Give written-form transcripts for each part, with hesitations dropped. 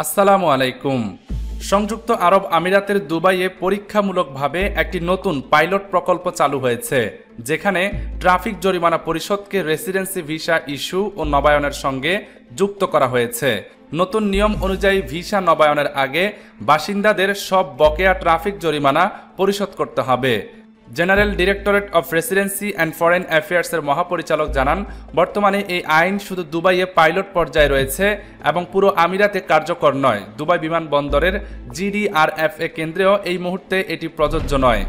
আসসালামু আলাইকুম। সংযুক্ত আরব আমিরাতের দুবাইয়ে পরীক্ষামূলকভাবে একটি নতুন পাইলট প্রকল্প চালু হয়েছে, যেখানে ট্রাফিক জরিমানা পরিশোধকে রেসিডেন্সি ভিসা ইস্যু ও নবায়নের সঙ্গে যুক্ত করা হয়েছে। নতুন নিয়ম অনুযায়ী ভিসা নবায়নের আগে বাসিন্দাদের সব বকেয়া ট্রাফিক জরিমানা পরিশোধ করতে হবে। General Directorate of Residency and Foreign অ্যাফেয়ার্সের মহাপরিচালক জানান, বর্তমানে এই আইন শুধু দুবাইয়ে পাইলট পর্যায়ে রয়েছে এবং পুরো আমিরাতে কার্যকর নয়। দুবাই বিমানবন্দরের জিডিআরএফএ কেন্দ্রেও এই মুহূর্তে এটি প্রযোজ্য নয়।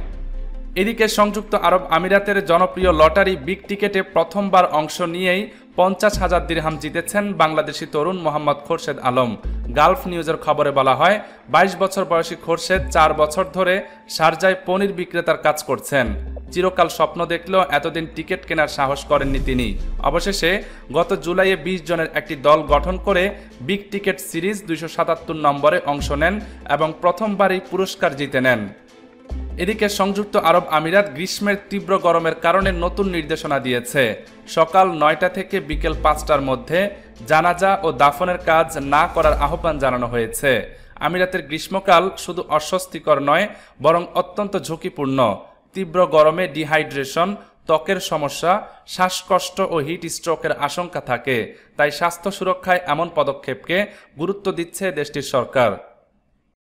এদিকে সংযুক্ত আরব আমিরাতের জনপ্রিয় লটারি বিগ টিকেটে প্রথমবার অংশ নিয়েই 50,000 দিরহাম জিতেছেন বাংলাদেশি তরুণ মোহাম্মদ খোরশেদ আলম। গালফ নিউজের খবরে বলা হয়, 22 বছর বয়সী খোরশেদ 4 বছর ধরে শারজায় পনির বিক্রেতার কাজ করছেন। চিরকাল স্বপ্ন দেখলেও এতদিন টিকিট কেনার সাহস করেননি তিনি। অবশেষে গত জুলাইয়ে 20 জনের একটি দল গঠন করে বিগ টিকেট সিরিজ 277 নম্বরে অংশ নেন এবং প্রথমবারই পুরস্কার জিতে নেন। এদিকে সংযুক্ত আরব আমিরাত গ্রীষ্মের তীব্র গরমের কারণে নতুন নির্দেশনা দিয়েছে। সকাল 9টা থেকে বিকেল 5টার মধ্যে জানাজা ও দাফনের কাজ না করার আহ্বান জানানো হয়েছে। আমিরাতের গ্রীষ্মকাল শুধু অস্বস্তিকর নয়, বরং অত্যন্ত ঝুঁকিপূর্ণ। তীব্র গরমে ডিহাইড্রেশন, ত্বকের সমস্যা, শ্বাসকষ্ট ও হিট স্ট্রোকের আশঙ্কা থাকে। তাই স্বাস্থ্য সুরক্ষায় এমন পদক্ষেপকে গুরুত্ব দিচ্ছে দেশটির সরকার।